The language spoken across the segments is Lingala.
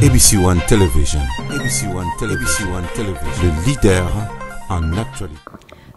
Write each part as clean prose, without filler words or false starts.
ABC One Television. ABC One Television. Le leader en actualité.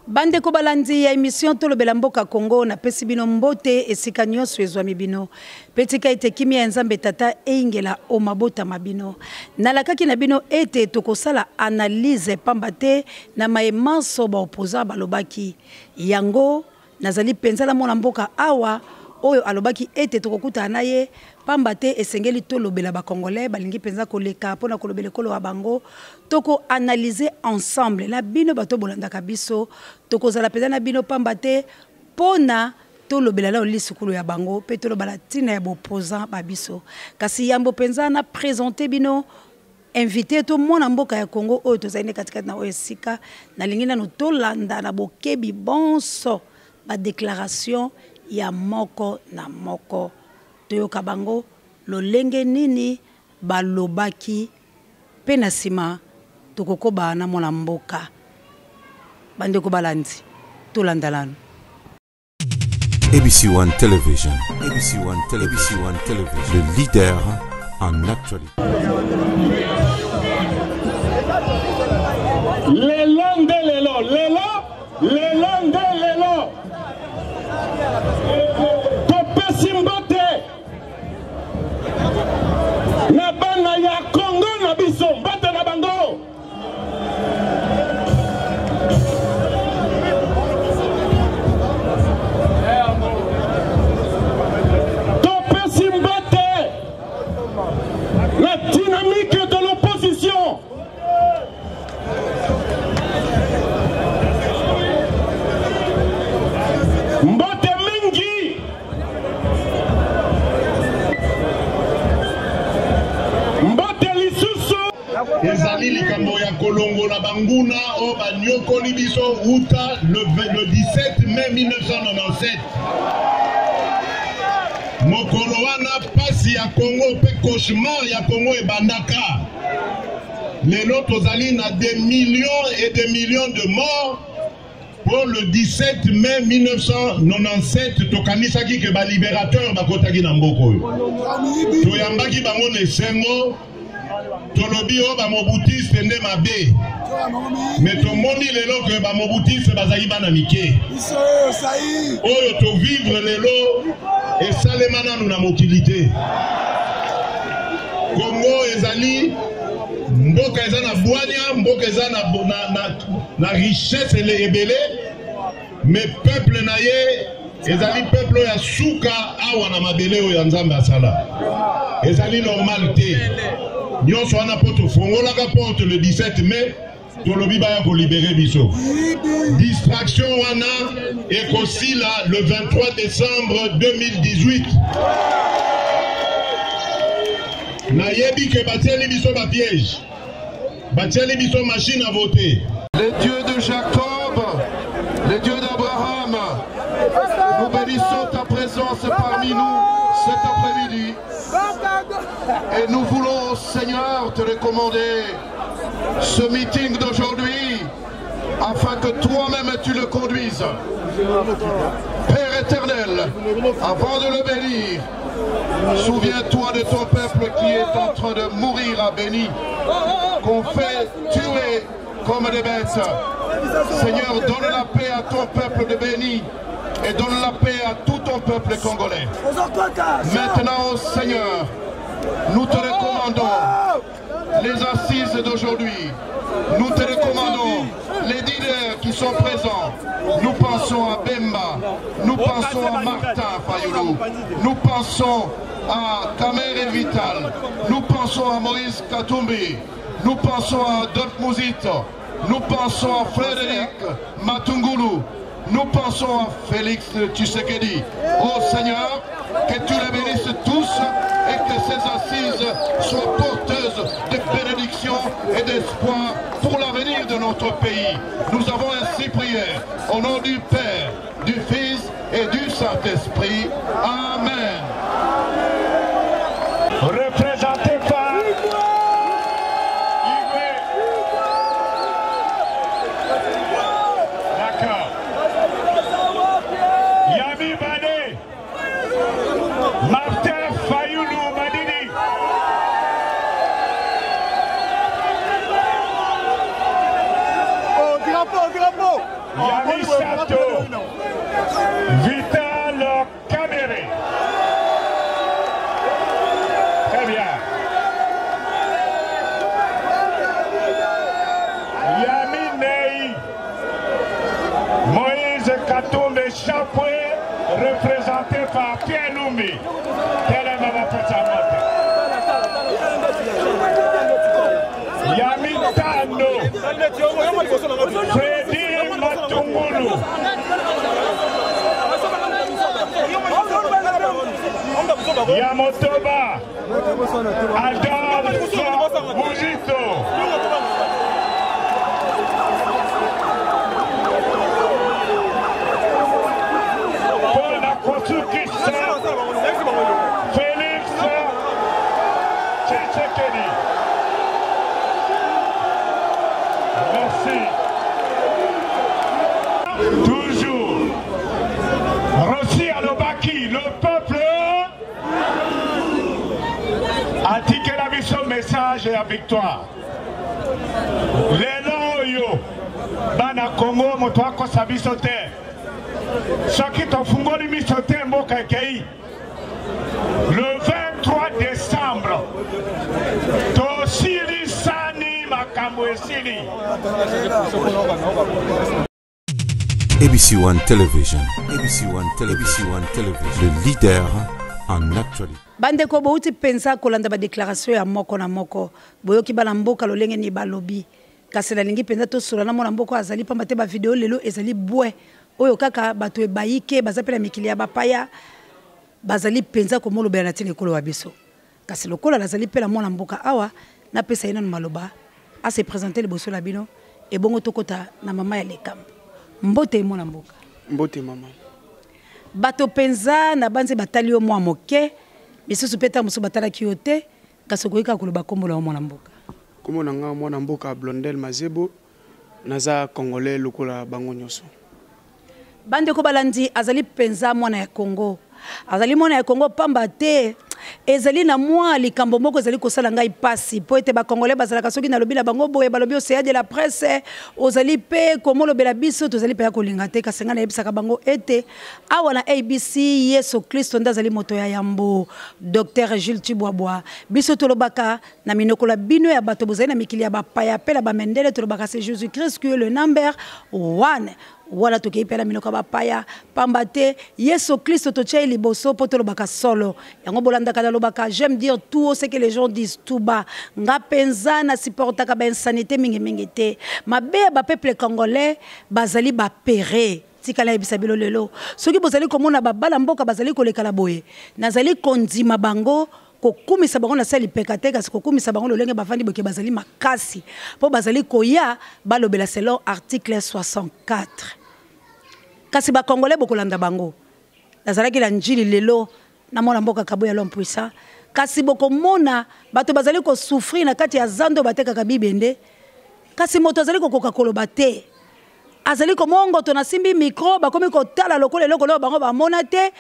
Bande ko balandi ya émission Tolobela Mboka Congo na pesi bino mbote esika nyonso ezwami bino petika ete kimia ya nzambe tata eingela o mabota mabino nalakaki na bino ete tokosala analyse pambate na maemanso ba opposa balobaki yango nazali penzala mona mboka awa oyo alobaki ete tokokuta na ye pambate esengeli tolobela ba congolais balingi penza koleka pona kolobele kolo wa bango toko analyser ensemble na bino bato bolandaka biso tokozala penza na bino pambate pona tolobela la lisukulu ya bango pe tolobala tina ya opposant babiso kasi yambo penza na présenter bino invité to mona mboka ya Congo oyo tozali katikati na oyesika na lingina no tolanda na bokebi bonso ba déclaration ya moko na moko toyoka bango lolenge nini balobaki pena sima tokokoba na mona mboka bande ko balandi tolandalano. ABC One Television. ABC One Television. Le leader en actualité. Na bana ya Congo na biso mbate na bango topesi mbate la dynamique de l'opposition mbate mingi ezali likambo ya kolongo na banguna o banyokoli biso uta le 17 mai 1997 mokolo wana pasi ya Congo pe cauchemar ya Congo ebandaka lelo tozali na des millions et des millions de morts pour le 17 mai 1997 tokanisaki ke ba libérateur bakotaki na mboko oyo toyambaki bango na esengo tolobi o ba mobutiste nde mabe mais tomoni lelo ke ba mobutiste bazali bana mike oyo to vivre lelo esalema nanu na mokilité Congo ezali mboka eza na bwania mboka eza na richesse ebele mais peuple na ye ezali peuple ya suka awa na mabele oyo ya nzambe asala ezali normal te nyonso wana poto fongolaka porte le 17 mai tolobi baya ko libérer biso distraction wana ekosila le 23 décembre 2018 nayebi ke batieli biso ba piège batieli biso machine à voter. Le Dieu de Jacob, le Dieu d'Abraham, nous bénissons ta présence parmi nous cet après-midi. Et nous voulons, Seigneur, te recommander ce meeting d'aujourd'hui afin que toi-même tu le conduises. Père éternel, avant de le bénir, souviens-toi de ton peuple qui est en train de mourir à Béni, qu'on fait tuer comme des bêtes. Seigneur, donne la paix à ton peuple de Béni et donne la paix à tout ton peuple congolais. Maintenant, Seigneur, nous te recommandons les assises d'aujourd'hui. Nous te recommandons les leaders qui sont présents. Nous pensons à Bemba, nous pensons à Martin Fayoulou, nous pensons à Kamere Vital, nous pensons à Moïse Katumbi, nous pensons à Dot Mouzito, nous pensons à Frédéric Matungulu, nous pensons à Félix Tshisekedi. Oh Seigneur, que tu les bénisses tous et que ces assises soient porteuses de bénédiction et d'espoir pour l'avenir de notre pays. Nous avons ainsi prié au nom du Père, du Fils et du Saint-Esprit. Amen. représenté par d'accord Yami Bane Martin Fayoulou Madini Vital Caméré. Très bien. Yaminei Moïse Katumbe Chapoué, représenté par Pierre Loumi. Quelle est ma personne? Yamitano Freddy Matungulu. Yamotoba Adam Mujito. Paul Nakosukisa Félix Tchétchékéni. Merci. Toujours Rossi Alobaki, le peuple a tiqué la mission, message et la victoire. Les loyaux, Bana Congo, Motoako Sabisote. Ceux qui t'ont fungoli misote Mokakei. Le 23 décembre, Tosiri Sani Makambo Esili. ABC One Television. ABC One Television. Le leader en actualité. Bande ko bouti pensa kolanda ba déclaration ya moko na moko. Boyoki bana mboka lolenge ni balobi. Kasi na lingi penza to sura na mona mboka azali pamba te ba video lelo ezali bwe. Oyo kaka bato ebayike bazapela mikili ya bapaya bazali penza ko molo bela tele kolo wabiso. Kasi lokola lazali pela mona mboka awa na pesa ina maloba a se présenter le bosso labino et bongo tokota na mama ya lekam. Mbote mona mboka. Mbote mama. Bato penza na banze batali yo mwa moke misusu peta musu batala kiote kasi koyika koloba kombo la mwana mboka. Kombo na nga mwana mboka Blondel Mazebo naza congolais lokola bango nyoso. Bande ko balandi azali penza mwana ya Congo. Azali mwana ya Congo pamba te ezali na mwa likambo moko ezali kosala ngai pasi po ete ba congolais bazalaka soki na lobi na bango boye balobi océan de la presse ozali pe komo lobela biso tozali pe ya kolinga te kasi nga na yebisaka bango ete awa na ABC Yesu Kristo ndazali moto ya yambo Dr Jules Tibwabwa biso tolobaka na minokola bino ya bato bozali na mikili ya bapaya pe la bamendele tolobaka c'est Jésus Christ qui est le number 1. Wala toki pela minoko bapaya pamba te Yesu Kristo tochai liboso poto lobaka solo yango bolanda kada lobaka j'aime dire tout ce que les gens disent tout bas nga penza na supporta ka ba insanité mingi mingi te mabe ba peuple congolais bazali ba péré tikala ebisa bilo lelo soki bozali komona babala mboka bazali kolekala boye nazali kondima bango kokumisa bango na sali pekate kasi kokumisa bango lolenge bafandi boke bazali makasi po bazali koya balobela selon article 64 kasi ba congolais bokolanda bango nazalaki la njili lelo na mona mboka kabo ya l'homme puissant kasi bokomona bato bazali ko souffrir na kati ya zando batekaka bibende kasi moto azali kokoka koloba te azali komongo to na simbi micro bakomi kotala lokola eloko lelo bango bamona te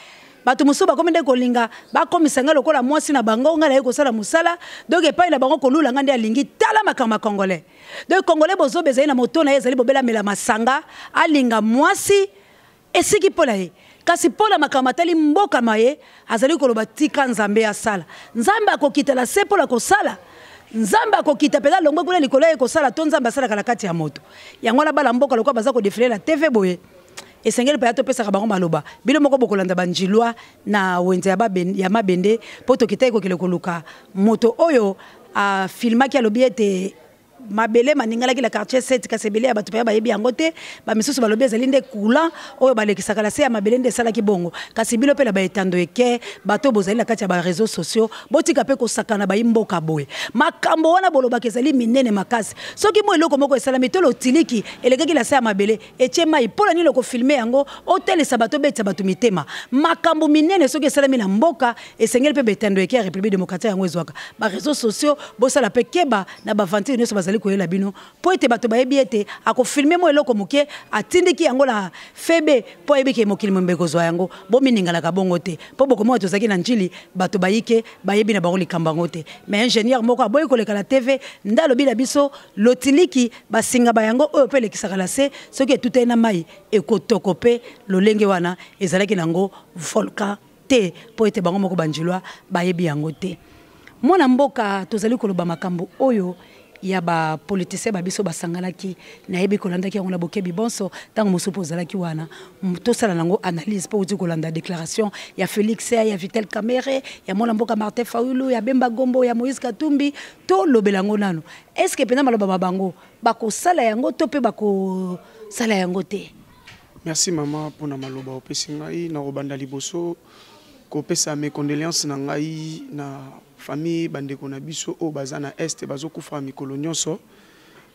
bato musu bakomi nde kolinga bakomisa nga lokola mwasi na bango nga na ye kosala musala donc epai na bango kolula nga nde alingi tala makambo congolais donc congolais bozobe ezali na moto na ye ezali bobela mela masanga alinga mwasi esiki pola ye kasi pola makambo atali mboka maye azali koloba tika nzambe asala nzambe akokitela se pola kosala nzambe akokita pela longwe kuna likolo ye kosala to nzambe asalaka na kati ya moto yango na bala mboka lokwa baza kodefile la TV boye esengeli pa yato pesa bango maloba bilo moko bokolanda banjilwa na wenze ya mabende poto kita ekokele koluka moto oyo a filmaki alobi ete mabele maningala ki la quartier 7 kasebele ya batupa ya bayebi yango te ba misusu balobi ezali nde kula oyo balekisaka la se ya mabele nde salaki bongo kasi bilo pe la baetando eke bato bozali la kati ya ba réseaux sociaux botika pe kosakana ba imboka boye makambo wana bolobaka ezali minene makasi soki mo eloko moko esalami to lotiliki elekaki la se ya mabele etie mai pola ni loko filmer yango otelesa bato betsa bato mitema makambo minene soki esalami na mboka esengeli pe betando eke ya République démocratique yango ezwaka ba réseaux sociaux bosala pe keba na ba vantire nyonso bazali tozali koyela bino po ete bato bayebi ete akofilme mo eloko moke atindiki yango na febe po yebi ke mokili mombe kozwa yango bominingalaka bongo te po bokomoa tozalaki na njili bato bayike bayebi na bango likambo yango te mais ingénieur moko aboyi koleka na TV nde alobi na biso lotiliki basinga bayango oyo mpe elekisaka na se soki etutali na mai ekotoko mpe lolenge wana ezalaki nango volcan te po ete bango moko banjilwa bayebi yango te mwana mboka tozali koloba makambo oyo ya ba politicien ba biso basanganaki na yebi kolandaki yango na bokebi bonso tango mosupo ozalaki wana tosala nango analyse po uti kolanda déclaration ya Félix ya Vitel Kamerhe ya mwana mboka Martin Fayulu ya Bemba Gombo ya Moïse Katumbi to lobelango nano est-ce que pena maloba babango bakosala yango to pe bakosala yango te. Merci maman pour na maloba opesi ngai na robanda liboso ko pesa mes condoléances na ngai na famille bandeko na biso o bazana est bazo kufa mikolo nyonso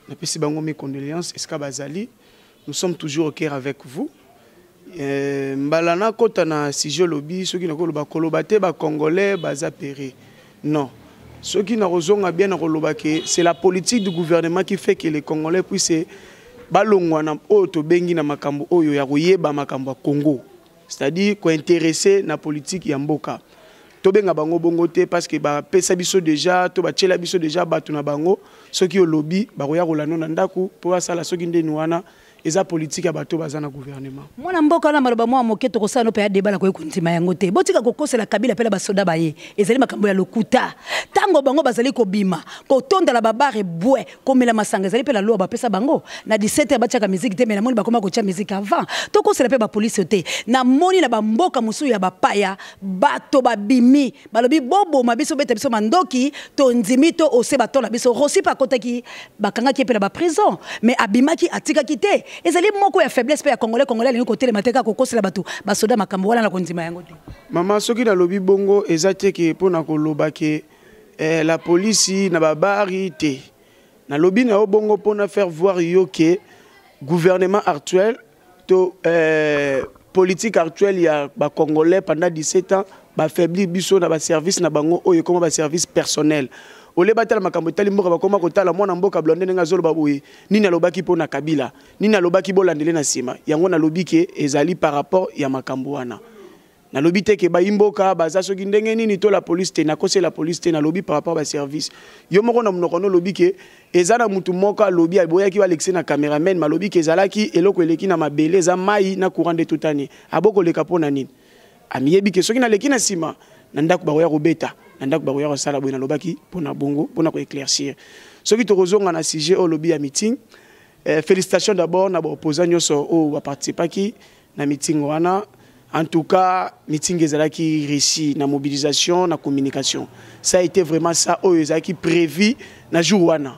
na pesi bango mes condoléances eska bazali nous sommes toujours au cœur avec vous mbalana kota na sujet lobi soki na koloba koloba te ba congolais baza péré non soki na rozonga bien na koloba que c'est la politique du gouvernement qui fait que les congolais puissent balongwana o to bengi na makambo oyo ya koyeba makambo ya Congo, c'est-à-dire ko intéresser na politique ya mboka to benga bango bongo te parce que ba pesa biso déjà to ba tchela biso déjà batu na bango soki o lobby ba koya kolano na ndaku po asala soki ndeni wana eza politique ya bato baza na gouvernement mwana mboka na maloba mwa moke to kosala no pe ya débat la koyi kuntima yango te botika kokosela Kabila pela basoda baye ezali makambo ya lokuta tango bango bazali kobima ko tonda la babare bwe komela masanga ezali pela loi ba pesa bango na 17h bachaka musique te mais na moni bakoma ko tia musique avant to kosela pe ba police te na moni na ba mboka musu ya bapaya bato babimi balobi bobo mabiso beta biso mandoki to nzimi to ose batola biso rosi pa kotaki bakanga ki pela ba prison mais abimaki atika kite ezali moko ya faiblesse pe ya congolais lingi côté le mateka kokosela batu basoda makambo wana na kondima yango te maman soki na lobi bongo ezate ke pona koloba ke la police na babari te na lobi na bongo pona faire voir yo ke gouvernement actuel to politique actuelle ya ba congolais pendant 17 ans ba faiblir biso na ba service na bango oyo comme ba service personnel ole batala makambo tali mboka bakoma kotala mwana mboka Blondel nga zolo baboye nini alobaki pona Kabila nini alobaki bolandele na sima yango na lobi ke ezali par rapport ya makambo wana na lobi te ke ba imboka baza soki ndenge nini to la police te na kose la police te na lobi par rapport ba service yo moko na mnoko no lobi ke ezana mutu moko lobi aboyaki Alexis na cameraman ma lobi ke ezalaki eloko eleki na mabele za mai na courant de toute année aboko leka pona nini amiyebi ke soki na leki na sima na ndako ba roya robeta ndak ba roya sala boina lobaki pona bongo pona ko éclaircir soki to kozonga na sujet au lobby ya meeting félicitations d'abord na ba opposant nyoso o ba participaki na meeting wana en tout cas meeting ezalaki réussi na mobilisation na communication ça a été vraiment ça o ezalaki prévu na jour wana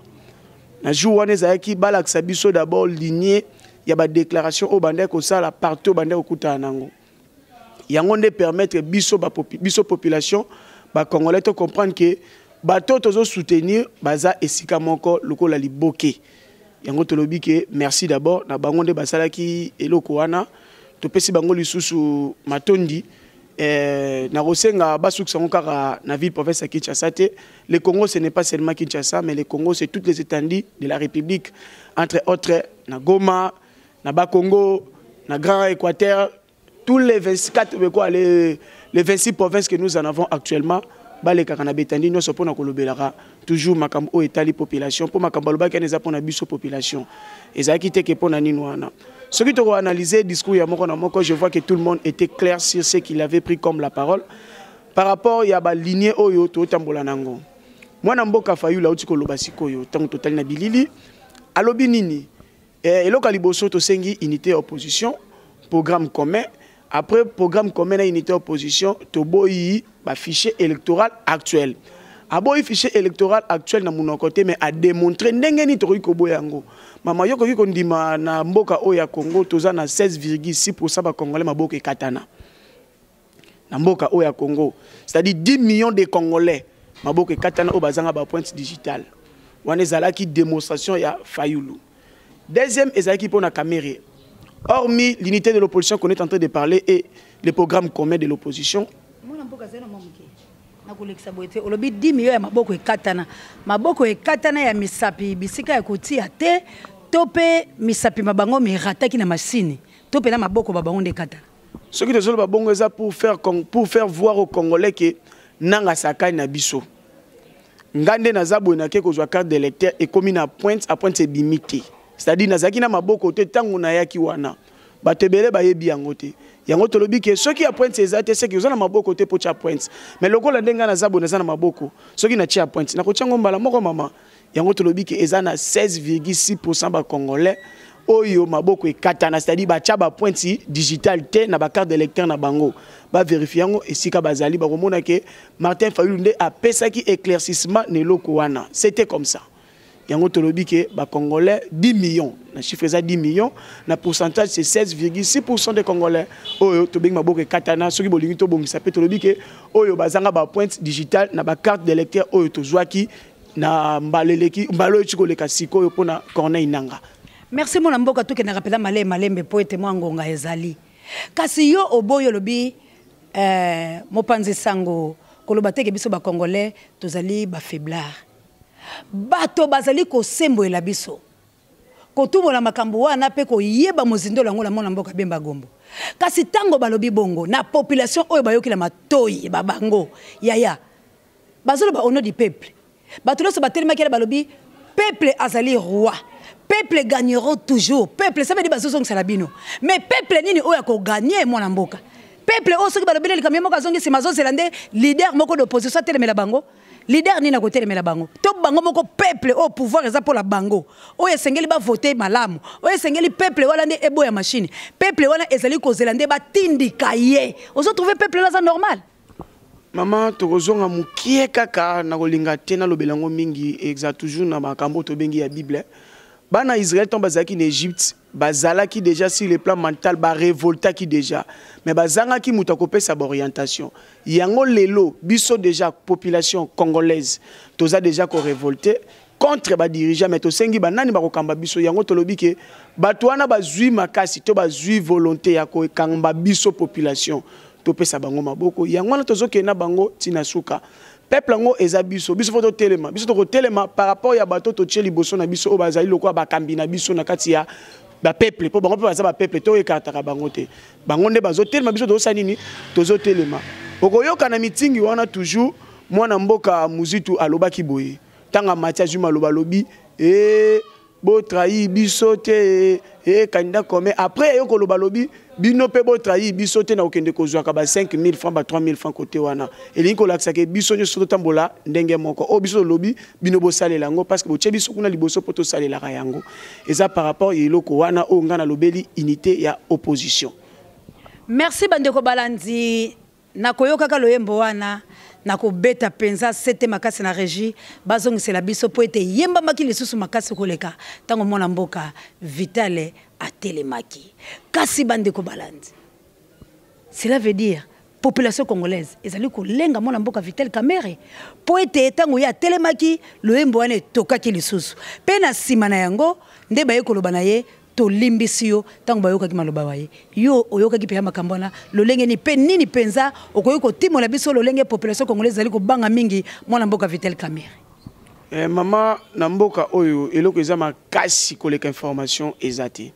ezalaki balakisa biso d'abord lignée ya ba déclaration o bande ko sala partout bande ko kuta nango yango nde permettre biso population ba congolais to comprendre que bato tozo soutenir baza esika moko lokola liboke yango to lobi ke merci d'abord na bango nde basalaki eloko wana to pesi bango lisusu matondi na rosenga basukisa kaka na ville province ya Kinshasa te. Le Congo ce n'est pas seulement Kinshasa mais le Congo c'est toutes les étendues de la République entre autres na Goma na Bakongo na Grand Équateur tous les 24 les 26 provinces que nous en avons actuellement, les Kakanabetandi, nous sommes pour toujours makambo etali population, pour makambo loba kene za pour na biso population. Et ça qui était que pour na ninwana. Ce qui t'ont analysé discours ya moko na moko, je vois que tout le monde était clair sur ce qu'il avait pris comme la parole par rapport ya ba lignée oyo to tambola nango. Moi na mboka Fayulu uti ko loba sikoyo tant total na bilili alobi nini eloko liboso to sengi unité opposition programme commun. Après programme commun à unité opposition, toboyi ba fichier électoral actuel. Aboyi fichier électoral actuel na mon côté mais a démontré ndenge ni tori ko boyango. Mama yoko ki kondima na mboka o ya Congo toza na 16,6% ba congolais maboka katana. Na mboka o ya Congo, c'est-à-dire 10 millions de congolais maboka katana o bazanga ba pointe digitale. Wana ezalaki démonstration ya Fayulu. Deuxième ezalaki pona Kamerhe. Hormis l'unité de l'opposition qu'on est en train de parler et le programme commun de l'opposition. nakolekisa boye te olobi 10 millions ya maboko ekatana ya misapi bisika ya kotia te to mpe misapi mabango mirataki na machine to mpe na maboko babango nde ekatana soki tozoloba bongo eza pour faire voir aux Congolais que nanga sakani na biso ngande naza boye nake kozwa carte d'électeur ekomi na pointe ebimite c'est-à-dire nazaki na maboko te tango na yaki wana bato ebele bayebi yango te yango tolobi ke soki ya pointe eza te seki oza na maboko te po tia pointe mais lokola ndenga naza boye naza na maboko soki na tia pointe nakotia ngo mbala moko mama yango tolobi ke eza na 16,6% ba Congolais oyo maboko ekatana c'est-à-dire batia ba pointe digital te na ba carte d'électeur na bango ba vérifier yango esika bazali ba komona ke Martin Fayulu nde apesaki éclaircissement ne loko wana c'était comme ça yango tolobi ke ba Congolais 10 millions na chiffre ça 10 millions na pourcentage c'est 16,6% des Congolais oyo tobeng maboko ekatana soki bolingi to bongisa pe tolobi ke oyo bazanga ba pointe digital na ba carte d'électeur oyo tozwaki na mbaleleki mbalo chikoleka siko yo pona Corneille Nanga. Merci mon amboka to ke na rapela malembe poete mo ngonga ezali kasi yo oboyo lobi mopanzi sango koloba teke biso ba Congolais tozali ba faiblard bato bazali ko sembo ela biso ko tumola makambo wana pe ko yeba mozindo lango la mona mboka bemba gombo kasi tango balobi bongo na population oyo bayokila matoyi babango yaya bazolo ba ono du peuple bato loso batelema kele balobi peuple azali roi peuple gagneront toujours peuple ça veut dire bazozo nsalabino mais peuple nini oyo ko gagner mona mboka peuple oyo soki balobeli likamyo moko azongi sima zo zelande leader moko d'opposition telemela bango leader ni na côté telemela bango to bango moko peuple au pouvoir eza pour la bango oyo esengeli ba voter malamu oyo esengeli peuple wala nde ebo ya machine peuple wana ezali ko zelande ba tindika ye ozo trouver peuple là ça normal maman tokozonga mukie kaka na kolinga te na lobelango mingi exa toujours na makambo to bengi ya Bible bana Israël tomba zaki en Égypte bazala qui déjà sur le plan mental ba révolta qui déjà mais bazanga qui muta kopé sa orientation yango lelo biso déjà population congolaise toza déjà ko révolté contre ba dirigeant mais to sengi banani ba kokamba biso yango tolobi ke bato wana bazui makasi to bazui volonté ya ko kamba biso population to pesa bango maboko yango na tozoke na bango tina suka peuple ngo eza biso foto telema biso to telema par rapport ya bato to tcheli boso na biso o bazali lokwa bakambi na biso na kati ya ba peuple po bango pe baza ba peuple to ekataka bango te bango nde bazo telema biso to sanini tozo telema okoyoka na meeting wana toujours mwana mboka muzitu alobaki boye tanga Mathias Juma lobalobi bo trahi biso te candidat comme après yoko lobalobi bino pe bo trahi biso te na okende kozwa ka ba 5,000 francs ba 3,000 francs côté wana elingi ko lakisa ke biso nyo soto tambola ndenge moko o biso lobi bino bo salela ngo parce que bo che biso kuna liboso poto salela ka yango eza par rapport yeloko wana o ngana lobeli unité ya opposition. Merci bandeko balandi na koyoka ka loyembo wana na kobeta penza sete makasi na régie bazongisela biso po ete yemba maki lisusu makasi koleka tango mwana mboka Vitale atelemaki kasi bandeko balandi cela veut dire population congolaise ezali kolenga mwana mboka Vitale Kamere po ete tango ya atelemaki loyembo wana tokaki lisusu pe na sima na yango nde baye koloba na ye to limbisio tango bayoka ki maloba waye yo oyoka ki pe makambo na lolenge ni pe nini penza okoyiko timo la biso lolenge population congolaise ali ko banga mingi mwana mboka Vitale Kamere mama na mboka oyo eloko eza makasi koleka information ezate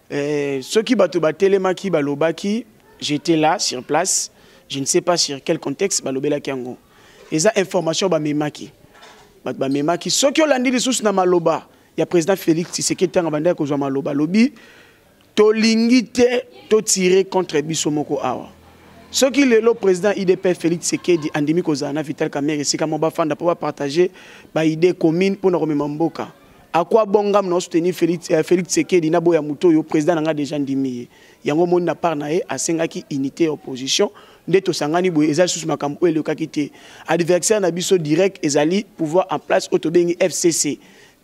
ceux qui bato batelemaki balobaki j'étais là sur place je ne sais pas sur quel contexte balobelaki yango eza information ba memaki ba memaki ceux qui olandi lisusu na maloba il y a président Félix Tshisekedi tanga banda ko zwa maloba lobi to lingite to tirer contre biso moko awa ce qui le président IDP Félix Tshisekedi andimi ko zana Vitale Kamere sika mo ba fanda pour partager ba idée commune pour na komema mboka à quoi bongam no soutenir Félix Tshisekedi na boya muto yo président nga déjà ndimi yango moni na part na e asengaki unité opposition ndeto sangani boye ezali sous makambo ele kakite adversaire na biso direct ezali pouvoir en place otobengi FCC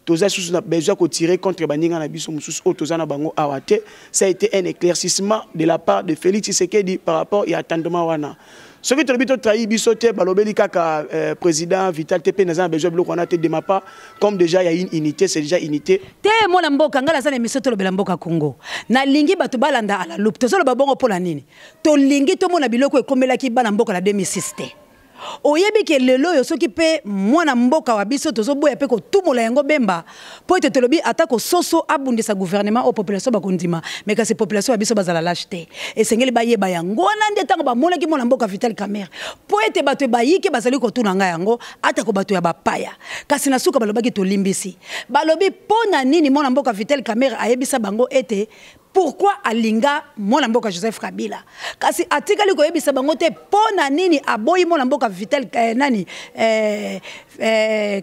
toza sous na besoin ko tirer contre baninga na biso mususu otoza na bango awate ça a été un éclaircissement de la part de Félix Tshisekedi par rapport à attendement wana ce qui tolobito trahi biso te balobeli kaka président Vital TP na besoin bloko wana te de ma part comme déjà il y a une unité c'est déjà unité te mona mboka ngala sana misoto lobela mboka Congo na lingi bato balanda ala lup tozolo babongo pona nini to lingi to mona biloko ekomelaki bana mboka la 2006 te oyebi ke lelo yo soki pe mwana mboka wa biso tozo boya pe ko tumola yango bemba po ete tolobi atako soso abundisa gouvernement au population bakondima mais kasi population wa biso bazala lâcheté esengeli bayeba yango wana nde tango bamona ki mwana mboka Vital Kamerhe po ete bato bayiki bazali ko tuna nga yango atako bato ya bapaya kasi na suka balobaki tolimbisi balobi pona nini mwana mboka Vital Kamerhe ayebisa bango ete pourquoi alinga mwana mboka Joseph Kabila kasi atikali ko yebisa bango te pona nini aboyi mwana mboka Vital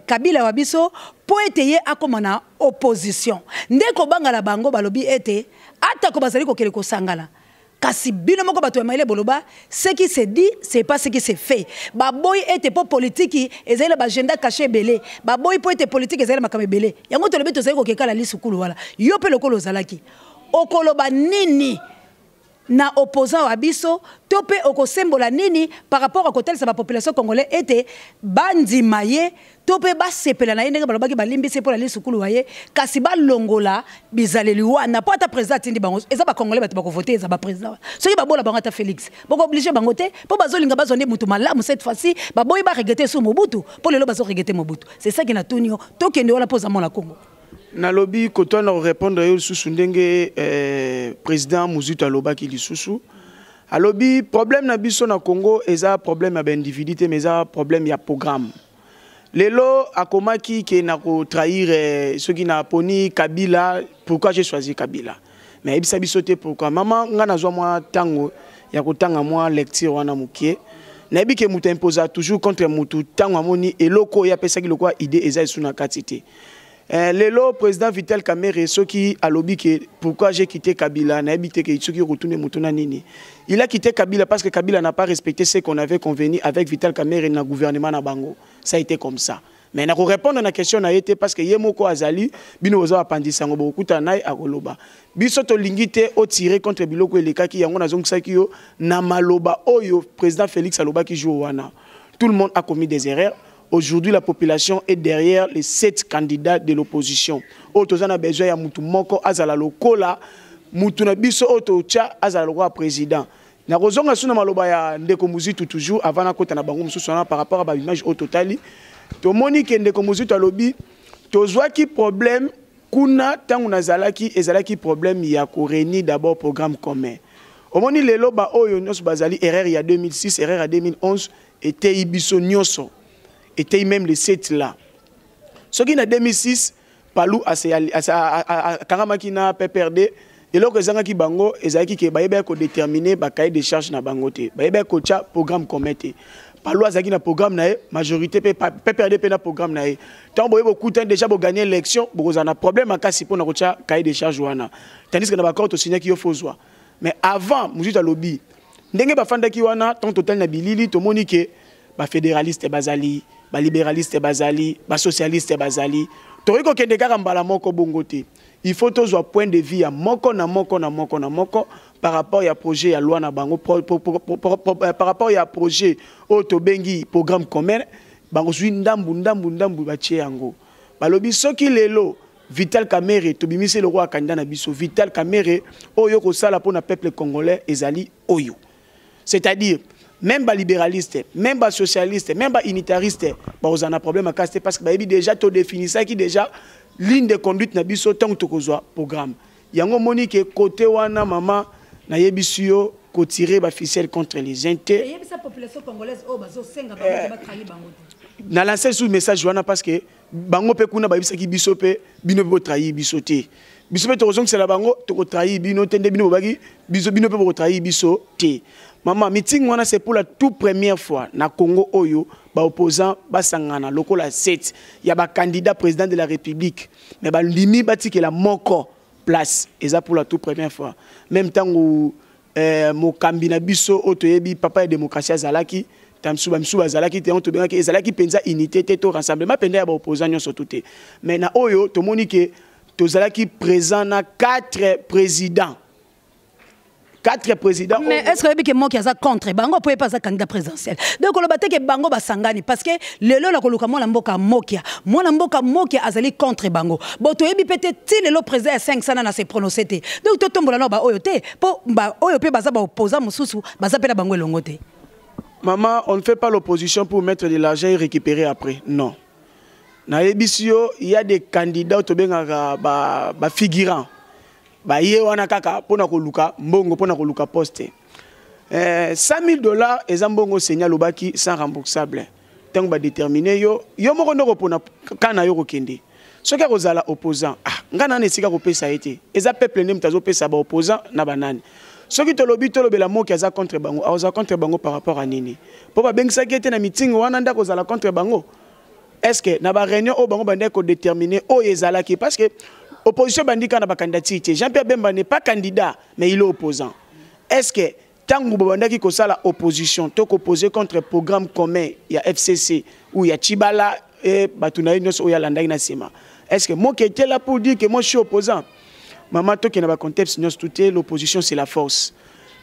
Kabila wa biso po ete ye akomana opposition ndeko bangala bango balobi ete atako bazali ko kele ko sangala kasi bino moko bato ya maile boloba ce qui se dit c'est pas ce qui se fait baboyi ete po politique ezali ba agenda caché belé baboyi po ete politique ezali makame belé yango tolobi tozali ko kekala lisukulu wala yo pe lokolo zalaki okoloba nini na opposant wa biso topé okosembola nini par rapport à kotel sa population congolaise était bandi maye topé ba sepela na yendenge balobaki balimbisi pour aller sukulu waye kasi ba longola bizaleli wana po ata président tindi bango eza ba congolais bato ba voter eza ba président soki ba bola bango ata Félix boko obligé bango te po bazolinga bazonde mutu malamu cette fois-ci ba boyi ba regretter sur Mobutu pour lelo bazo regretter Mobutu c'est ça qui na tunio tokende wala poza mona Congo na lobby koto na répondre yo susu ndenge président Mobutu aloba ki lisusu a lobby problème na biso na Congo eza problème ya individualité mais eza problème ya programme lelo akomaki ke na ko trahir ceux qui na poni Kabila pourquoi j'ai choisi Kabila mais ebisa biso te pourquoi maman nga nazwa moi tango ya kotanga moi lecture wana mukie na ebi ke mutu imposa toujours contre mutu tango amoni eloko ya pesa ki lokwa idée eza suna katité. Lelo président Vital Kamerhe soki alobi que pourquoi j'ai quitté Kabila na habité que soki retourner mutuna nini il a quitté Kabila parce que Kabila n'a pas respecté ce qu'on avait convenu avec Vital Kamerhe na gouvernement na bango ça a été comme ça mais na ko répondre à la question na été parce que yemoko azali bino ozo apandisa ngo bokuta nai akoloba biso to lingite o tirer contre biloko elekaki yango nazongisaki yo na maloba oyo président Félix aloba ki joue wana tout le monde a commis des erreurs. Aujourd'hui, la population est derrière les 7 candidats de l'opposition. Otozana besoin ya mutu moko azala lokola mutu na biso otocha azala lokola président. Na rozonga suna maloba ya ndeko Mobutu toujours avant na kota na bango mususu par rapport à ba image au totali. To monique ndeko Mobutu alobi tozwa ki problème kuna tangu nazalaki ezalaki problème ya ko réunir d'abord programme commun. Omoni lelo ba oyo nyos bazali erreur ya 2006 erreur ya 2011 était ibiso nyoso. Était même les 7 là. Ce qui en 2006, Palou a Karamaki na PPRD, et là que Zangaki Bango, et Zaki qui est déterminé, cahier de charges na Bangote. Baïbe Kocha, programme commetté. Palou a Zaki na programme na majorité, PPRD na programme na tant que beaucoup de temps déjà pour gagner l'élection, vous avez un problème à casser pour na cahier de charges. Tandis que na bakor to signé qui yo fozwa. Mais avant, Mobutu a lobby. Ndenge bafanda ki wana, tant total na bilili, to monique, ba fédéraliste bazali. Ba libéraliste bazali, ba socialiste bazali. Toriko kende kaka mbala moko bongote. Il faut tous un point de vue à moko na moko par rapport à projet à loi na bango par rapport à projet autobengi programme commun bango zui ndambu batie yango. Balobi soki lelo Vital Kamerhe to bimise le roi candidat na biso Vital Kamerhe oyo ko sala pour na peuple congolais ezali oyo. C'est-à-dire même les libéralistes, même les socialistes, même les unitaristes, ils ont un problème à casser parce que déjà tu définis ça qui déjà ligne de conduite na biso tant que tu programme. Yango moni que côté wana mama na yebisio ko tirer ba ficelle contre les inter. Et yebisa population congolaise o bazo senga ba trahi bango. Na lancer sous message wana parce que bango pe kuna ba yebisa ki biso pe bino pe trahi biso te. Biso pe to c'est la bango to trahi bino tende bino bagi biso bino pe trahi biso te. Maman, meeting wana c'est pour la toute première fois na Congo oyo ba opposant ba sangana lokola 7 ya ba candidat président de la République mais ba limi bati que la moko place et ça pour la toute première fois même temps où mo kambina biso otoyebi papa et démocratie azalaki tamsuba msuba azalaki te on to benaki ezalaki penza unité te to rassemblement penda ya ba opposant nyonso tuté mais na oyo to moni que tozalaki présent na 4 présidents. 4 présidents. Mais est-ce que moi qui a contre Bango peut pas être candidat présidentiel. Donc on va que Bango va sangani parce que le lo la koluka moi mboka mokia. Moi mboka mokia azali contre Bango. Bon to yebi peut-être le président 500 na se prononcer té. Donc to tombola no ba oyo té. Po ba oyo pe baza ba opposant mususu baza pe na Bango longote. Maman, on ne fait pas l'opposition pour mettre de l'argent et récupérer après. Non. Dans l'ébissio, il y a des candidats qui sont figurants. Il y a des candidats qui sont postés. $100 000 et un signal sans remboursable. Tant que déterminé, yo moko pour kana yo kende. Ce qui est opposant, ngana ne sika ko pesa été. Eza peuple ne mtazo pesa ba opposant na banane. Ce qui tolobi tolobela mo ki aza contre bango, aza contre bango par rapport à nini. Po ba bengisa ki été na meeting wana nda ko zala contre bango. Est-ce que na ba réunion o bango bande ko déterminer o ezala ki parce que opposition bandika na ba candidature. Jean-Pierre Bemba n'est pas candidat mais il est opposant. Est-ce que tant que vous avez opposition, tu opposé contre le programme commun, il y a FCC, ou il y a Chibala et Batunaï, ou il y a Landaï Nassima. Est-ce que moi qui étais là pour dire que moi je suis opposant? Maman, toi qui n'as pas contexte, l'opposition c'est la force.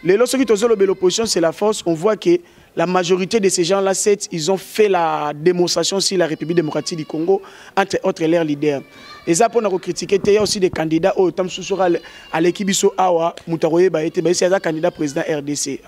L'opposition c'est la force, on voit que la majorité de ces gens-là, ils ont fait la démonstration sur la République démocratique du Congo, entre autres leurs leaders. Et ça, pour nous critiquer, il y a aussi des candidats à l'équipe Awa, Moutaroye Baete, c'est un candidat président RDC.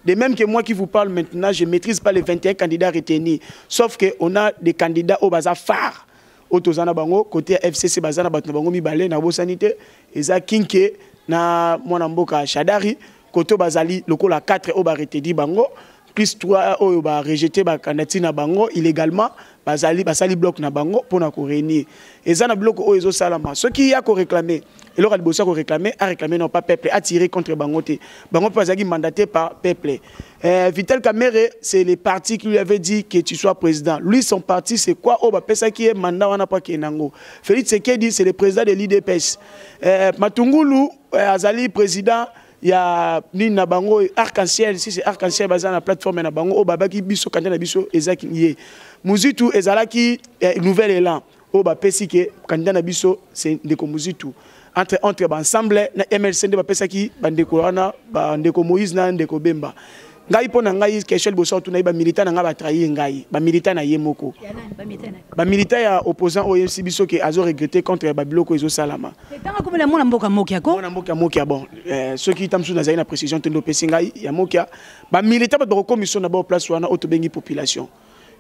De même que moi qui vous parle maintenant, je ne maîtrise pas les 21 candidats retenus. Sauf qu'on a des candidats au bazar phare. Otozana Bango, côté FCC Bazana Batnabango Mibale, na Sanité, et ça Kinke, na Mwanamboka Chadari, côté Bazali, le la 4 au barrete di Bango. Plus 3 au ba rejeté ba candidature na bango illégalement basali bloc na bango pour na ko réunir et ça na bloc o ezo salama ce qui a ko réclamer et leur albosa ko réclamer a réclamer non pas peuple a tiré contre bango te bango pas mandaté par peuple. Vital Kamerhe c'est le parti qui lui avait dit que tu sois président. Lui son parti c'est quoi o ba pesa qui est mandat wana pas kenango. Félix Tshisekedi c'est le président de l'IDPS. Matungulu azali président. Il y a Nina Bango, Arc-en-Ciel, si c'est Arc-en-Ciel, basé sur la plateforme Bango, au Babaki Bisso, Kandana Bisso, Ezak Nye. Muzitu, Ezalaki, nouvel élan. Au Bapesike, Kandana Bisso, c'est Ndeko Muzitu. Entre ensemble, na MLC de Bapesaki, Bandeko Rana, Bandeko Moïse, Ndeko Bemba. Ngai pona ngai question boso tu na ba militant nga ba trahir ngai ba militant na yemoko ba militant ya opposant au biso que azo regretté contre ba biloko ezo salama tanga comme le mona mboka mokia ko mona mboka mokia bon ceux qui tamsu na zaina précision tendo pesi ngai ya mokia ba militant ba commission na ba place wana autobengi population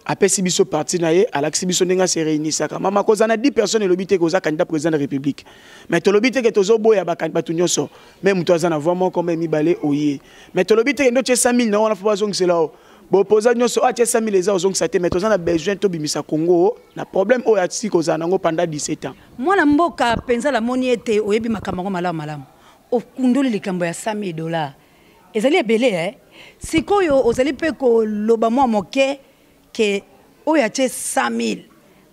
apesi biso parti na ye alaxi biso ndenga se réunissaka mama kozana 10 personnes lobité koza candidat président de la République mais to lobité que tozo boya ba candidat nyonso même to azana vraiment comme mibale oye mais to lobité que ndo 100 000 na wana faut bazong c'est là bo opposant nyonso a 100 000 les ozong ça te mais tozana besoin to bimisa Congo na problème o ya tsi kozana ngo pendant 17 ans mwana mboka penza la moniete oyebi makambo malamu okundoli likambo ya $100 ezali ebele sikoyo ozali pe ko loba mwa moke que oyache 100 000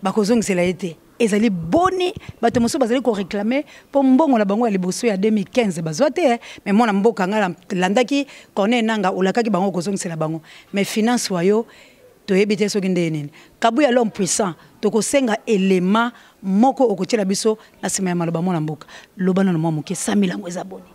bakozong c'est la été ezali boni bato moso bazali ko réclamer pour mbongo la bango ya liboso ya 2015 bazote mais mona mboka ngala landaki kone nanga olakaki bango kozong c'est la bango mais finance wayo to yebite so kinde nini kabu ya l'homme puissant to ko senga élément moko okotela biso na sima ya maloba mona mboka lobana no moke 100 000 ngo eza boni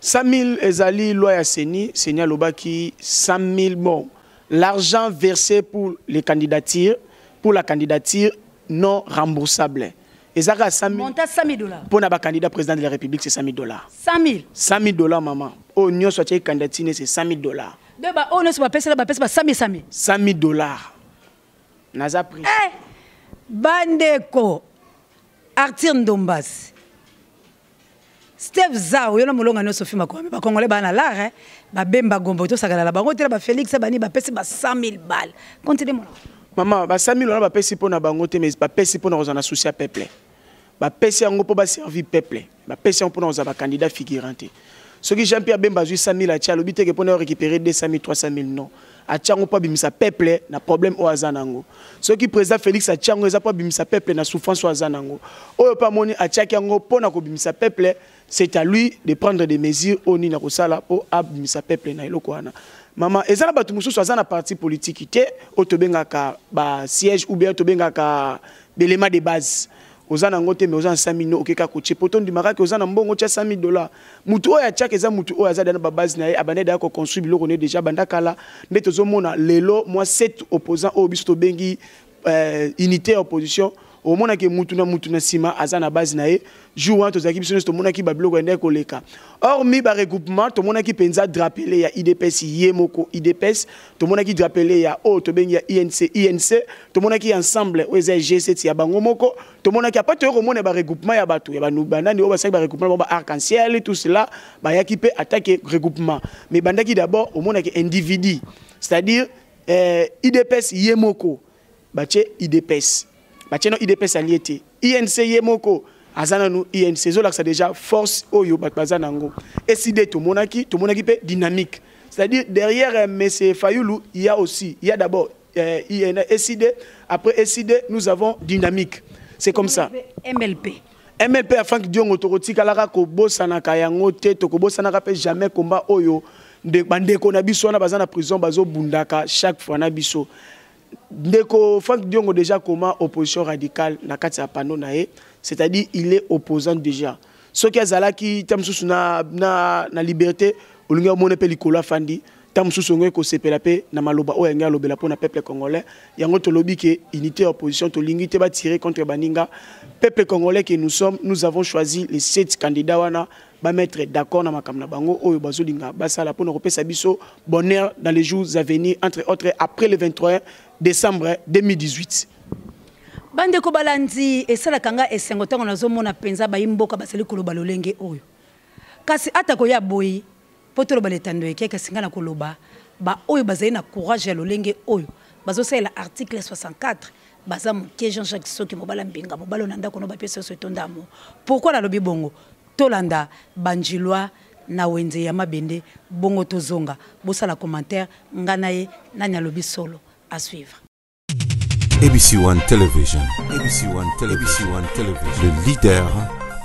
100 000 ezali loi ya Seigneur lobaki 100 000 bon. L'argent versé pour les candidatures, pour la candidature non remboursable. Et ça a 100 000 $. Pour un candidat président de la République, c'est $100 000. 100 000. 100 000 maman. Au Nyon soit candidature, c'est $100 000. De ba on ne soit pas 100 000. $100 000. Naza pris. Bandeko Arthur Ndombas. Steve Zao, yona mulonga no Sophie Makwame, ba Congolais ba na lar ba Bemba Gombo to sakala la bango tela ba Félix Bani ba pesi ba 100 000 balles. Continuez mon. Maman, ba 100 000 ba pesi pona bango te mais ba pesi pona ozana souci à peuple. Ba pesi yango po ba servir peuple. Ba pesi yango pona ozaba candidat figurante. Ce qui Jean-Pierre Bemba ju 100 000 a tia lobité que pona récupérer 200 000 300 000 non. A tia ngo pa bimisa peuple na problème o azanango. Ce qui président Félix a tia ngo eza pa bimisa peuple na souffrance o azanango. Oyo pa moni a tia yango pona ko bimisa peuple. C'est à lui de prendre des mesures au Nina Rosala pour abimisa peuple na iloko wana. Maman, ezana batu mususu azana parti politique te otobenga ka ba siège ou bien otobenga ka belema de base. Ozana ngote mais ozana 100 000 okeka koche poton du maraka ozana mbongo tia $100 000. Mutu oya tia keza mutu oya za dana ba base na abane da ko construire biloko ne déjà bandakala ndeto zo mona lelo moi 7 opposants au bisto bengi unité opposition au mona ke mutuna sima azana base na e jour to zaki biso to mona ki ba biloko ende koleka hormis ba regroupement to mona ki penza drapelé ya IDPS yemoko IDPS to mona ki drapelé ya o to bengi ya INC to mona ki ensemble oza G7 ya bango moko to mona ki apato ko mona ba regroupement ya bato ya banu banani o ba saki ba regroupement ba arc-en-ciel tout cela ba yaki pe attaquer regroupement mais bandaki d'abord au mona ki individu c'est-à-dire IDPS yemoko bache IDPS bache no IDPS aliété INC yemoko azana no INC zo laksa déjà force oyo bazana ngo SID to monaki pe dynamique c'est-à-dire derrière monsieur Fayoulou il y a d'abord SID après SID nous avons dynamique c'est comme ça MLP afin que Dieu ngototi kalaka ko bosana ka yango te to ko bosana ka pe jamais combat oyo de bandeko na biso na bazana prison bazo bundaka chaque fois na biso ndeko Franck Diongo déjà comment opposition radicale na kati ya pano na ye c'est-à-dire il est opposant déjà ce qui azala ki tamsusu na liberté olinga mona pe likolo fandi tamsusu ngwe ko sepela pe na maloba o yanga lobela pona peuple congolais yango to lobi ke unité opposition to lingi te ba tirer contre baninga peuple congolais que nous sommes nous avons choisi les 7 candidats wana ba mettre d'accord na makamna bango oyo bazolinga basala pona kopesa biso bonheur dans les jours à venir entre autres après le 23 décembre 2018 bande ko balandi esala kanga esengo tango nazomona penza bayimboka basali koloba lolenge oyo kasi atako ya boyi potolo baletando eke kasinga na koloba ba oyo bazali na courage ya lolenge oyo bazosala article 64 baza moke Jean-Jacques Soki mobala mbinga mobalo nanda kono ba pesa so etondamo pourquoi la lobi bongo tolanda banjilwa na wenze ya mabende bongo tozonga bosala commentaire nganaye nanya lobi solo à suivre. ABC1 Television. ABC1 Television. Le leader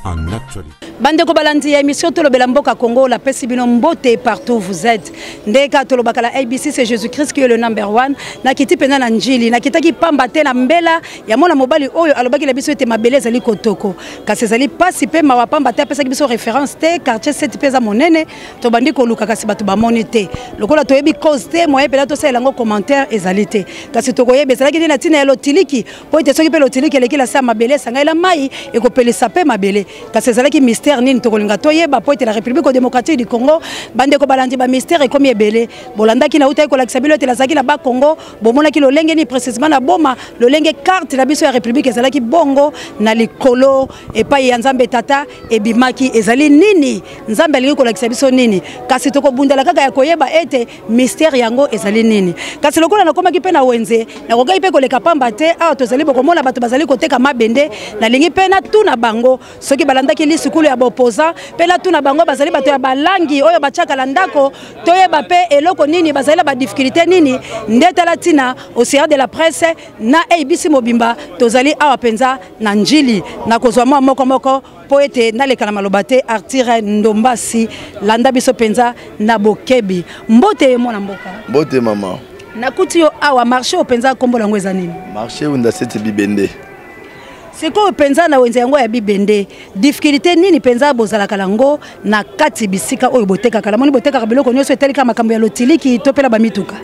en actualité. Bande ko balandi ya émission Tolobela Mboka Congo la pesi bino mbote partout vous êtes. Ndeka tolobaka la ABC c'est Jésus-Christ qui est le number 1. Na kiti pena na njili na kitaki pamba te na mbela ya mona mobali oyo alobaki la biso ete mabeleza li kotoko. Kasi zali pasi pe ma pamba te pesa biso référence te quartier 7 pesa monene to bandi ko luka kasi batu ba monite. Lokola to yebi cause te moye pela to sala ngo commentaire ezalité. Kasi to koyebe zalaki na tina ya lotiliki po ete soki pe lotiliki eleki la sa mabeleza ngaila mai e ko pelisa pe mabele. Kasi zalaki mystère nini tokolinga toyeba po ete la République démocratique du Congo bande ko balandi ba mystère e komi ebele bolanda ki na uta ko lakisa bilo te la zaki la ba Congo bomona ki lolenge ni précisément na boma lolenge carte la biso ya République ezalaki bongo na likolo e pa ya Nzambe tata e bimaki ezali nini Nzambe alingi ko lakisa biso nini kasi toko bundala kaka ya koyeba ete mystère yango ezali nini kasi lokola na komaki pe na wenze na kogai pe ko leka pamba te a tozali bokomona bato bazali koteka mabende na lingi pe na tuna bango soki balanda ki lisukulu ya opposant pe la tuna bango bazali bato ya balangi oyo bachaka la ndako toyeba pe eloko nini bazali ba difficulté nini ndeta latina au séance de la presse na ABC mobimba tozali awa penza na njili na kozwa moko poete na lekana malobate Arthur Ndombasi landa biso penza na bokebi mbote mona mboka mbote mama na kuti yo awa marché o penza kombo lango eza nini marché unda sete bibende siko penza na wenze yango ya bibende difficulté nini penza bozala kalango na kati bisika oyo boteka kala moni boteka biloko nyonso etelika makambo ya lotiliki topela ba mituka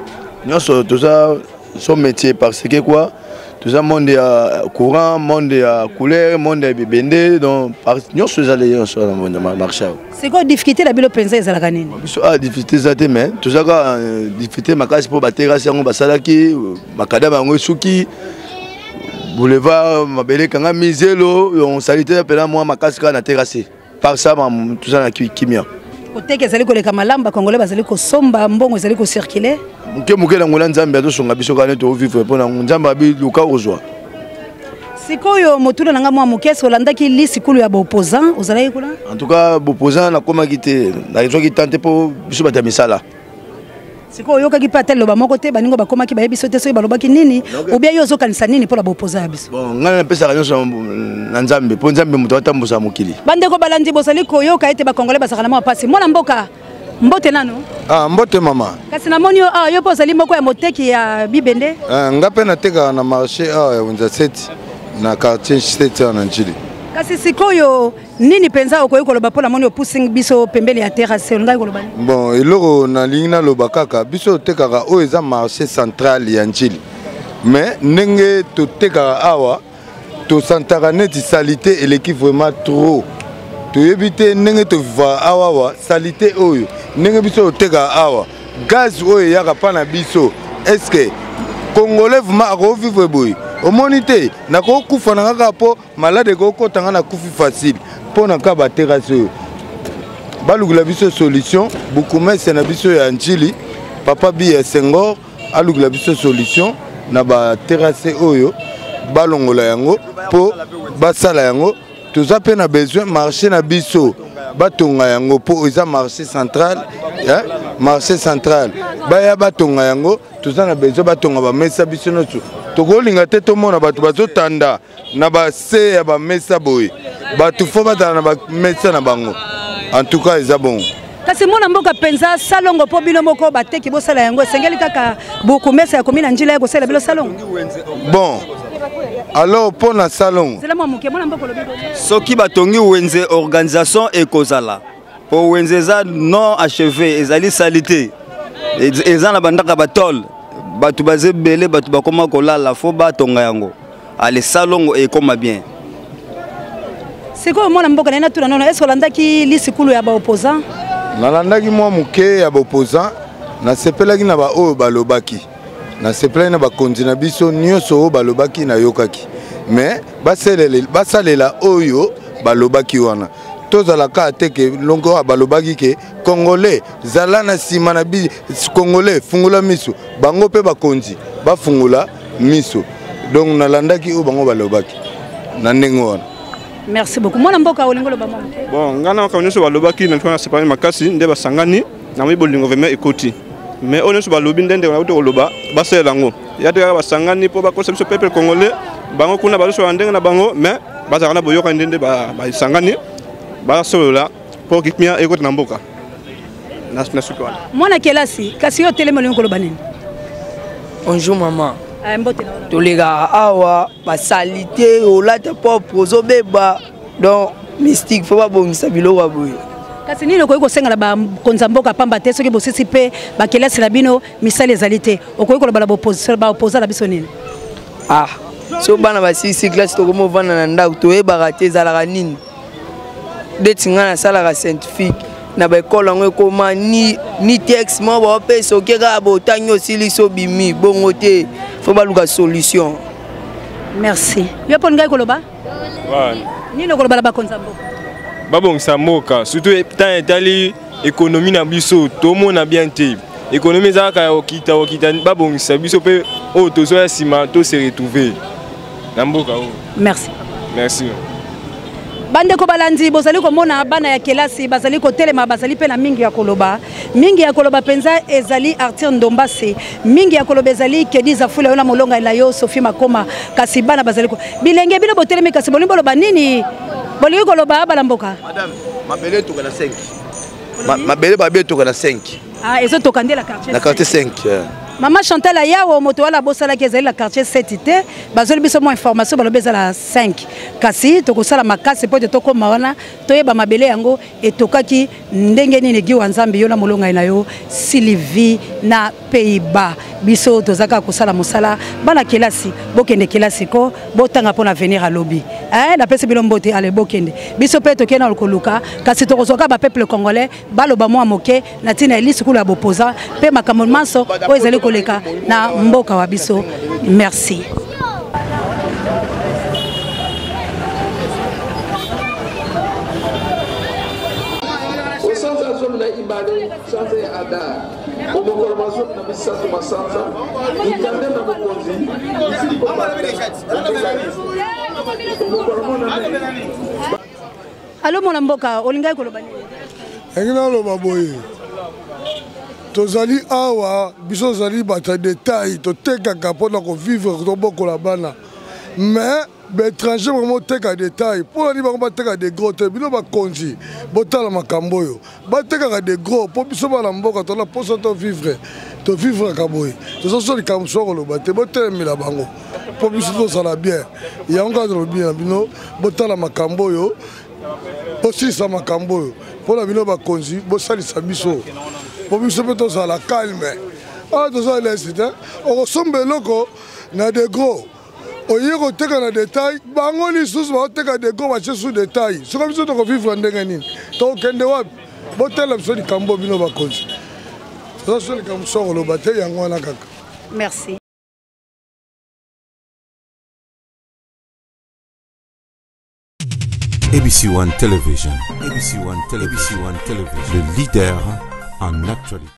nyonso toza son métier parce que quoi toza monde ya courant monde ya couleur monde ya bibende donc nyonso ezali nyonso na marché siko difficulté la bilo penza ezala kanini biso difficulté zate mais toza ka difficulté makasi po baterasi yango basalaki makadama yango suki boulevard mabele kanga mizelo on salité pela moi makasi na terrasse par ça tout ça na kimia oteke ezali koleka malamba congolais bazali ko somba mbongo ezali ko circuler muke na ngola nzambe atosonga biso kana to vivre pona nzambe abi luka ozwa sikoyo motuna nanga mwa mukeso landaki lisikulu ya opposant ozalaki kula en tout cas opposant na koma kité na zo ki tante po biso batamisala siko yoka ki patel loba moko te baningo bakoma ki bayebi sote so balobaki nini ou bien yo zokanisa nini pour la opposer biso bon ngana pesa kanyo na nzambe po nzambe muto atambusa mokili bande ko balandi bosali ko yoka ete ba congolais basakana mwa pasi mona mboka mbote nano mbote mama kasi na moni yo posali moko ya moteki ya bibende ngape na teka na marché ya Wenza 7 na quartier 7 na njili kasi sikoyo nini penza okoyi koloba pona moni opusing biso pembele ya terrasse ngai koloba bon eloko na lingina loba kaka biso tekaka o eza marché central ya njili mais ndenge to tekaka awa tosantaka neti salité eleki vraiment trop toyebi te ndenge toviva awawa salité oyo ndenge biso oteka awa gaz oyo eyaka mpa na biso estce congolais vraiment akovivre boye omoni te nakokufa na kaka mpo malade ekokotanga na kufi facile mpo na ka baterase oyo balukila biso solution bukumese na biso ya njili papa Biya Senghor alukila biso solution na baterase oyo balongola yango mpo basala yango toza pe na besoin marché na biso batonga yango mpo eza marché central baya batonga yango toza na besoin batonga bamesa biso nyonso tokolinga te tomona bato bazotanda na base ya bamesa boye bato fo batala na bamesa na bango en tout cas eza bon kasi mona mboka penza salongo po bino moko bateki bosala yango esengeli kaka buku mesa ya komina njila ya kosala bilo salongo bon alors pour na salon soki batongi wenze organisation ekozala po wenze eza non achevé ezali salité eza na bandaka batol batu bazebele batu bakoma kolala fo batonga yango ale salongo ekoma bien siko mona mboka na tuna nono est-ce olandaki lisikulu ya ba opposant nalandaki mwa moke ya ba opposant na sepelaki na ba oyo balobaki na sepelaki na bakonzi na biso nyonso oyo balobaki na yokaki mais basalela oyo balobaki wana tozalaka ateke longo balobaki ke congolais zala na sima na bi congolais fungula miso bango pe bakonzi bafungula miso donc nalandaki oyo bango balobaki na ndenge wana. Merci beaucoup. Moi mboka olingo loba mama. Bon, ngana ka nyonso balobaki na twana sepani makasi nde basangani na mwi bolingo vema ekoti. Mais on nyonso balobi ndende na uto loba basela ngo. Ya te basangani po bakosa biso peuple congolais bango kuna bazo ndenge na bango mais bazaka na boyoka ndende ba sangani ba solola po kitmia ekoti na mboka. Na sukwana. Mwana kelasi kasi yo telemo olingo loba nini? Bonjour maman. Tolega awa basalite olata propre ozobeba donc mystique faut pas bongisa biloko boye kasi nini okoki kosenga ba konza mboka pamba te soki bosisi pe bakelasi na bino misali ezalite okoki koloba ba opposa la biso nini so bana ba 6 classe to komo vana na ndako toyebaka te ezalaka nini detinga na salaka scientifique na ba école ngo ekoma ni texte mo ba pe soki ka botanyo siliso bimi bongo te faut baluka solution. Merci. Yo pon ngai koloba? Ouais. Ni no koloba ba konza mboka. Babongisa mboka surtout tant etali économie na biso to mona bien te. Économie za ka okita babongisa biso pe o tozo ya sima to se retrouver. Na mboka o. Merci. Merci. Bande ko balandi bozali ko mona bana ya kelasi bazali ko telema bazali pe na mingi ya koloba penza ezali Arthur Ndombase mingi ya koloba ezali Kediza Fula yona molonga ila yo Sophie Makoma kasi bana bazali ko bilenge bino botelemi kasi bolimbo loba nini bolingo koloba balamboka madame mabele to kana 5 mabele babé to kana 5 ezo to kandela quartier na quartier 5 Maman Chantal Ayawo moto wala bosala kezali la quartier 7 ité bazoli biso mo information balobeza la 5 kasi tokosala makasi po to koma wana toyeba mabele yango etokaki ndenge nini gi wanzambi yona molonga na yo Sylvie na Pays-Bas biso tozaka kosala mosala bana kelasi bokende kelasi ko botanga pona venir à lobby la pese bilombote ale bokende biso pe tokena lokoluka kasi tokozoka ba peuple congolais baloba mo moke na tina elisi kula bopoza pe makambo manso o ezali koleka na mboka wa biso. Merci. Allô mon mboka olinga koloba nini? Engina loba boye. Tozali awa biso zali bata détail to tekaka pona ko vivre to bokola bana. Mais l'étranger vraiment teka détail pour ni ba teka des gros te bino ba konzi botala makambo yo. Ba teka des gros pour biso ba mboka to la poso to vivre ka boye. To so li kam so ko loba te botelemi la bango. Pour biso to sala bien. Ya nga do bien bino botala makambo yo. Aussi ça makambo yo. Pour la bino ba konzi bo sali sa biso. Pour biso peut to sala calme. Ah to ça l'incident. On ressemble loko na des gros. oye koteka na détail bango lisusu baoteka deko batie sous détail soki biso tokovivre ndenge nini tokende wapi botala biso likambo bino bakonzi toza so likambo so koloba te yango wana kaka. Merci. ABC One Television. ABC One Television. Le leader en actualité.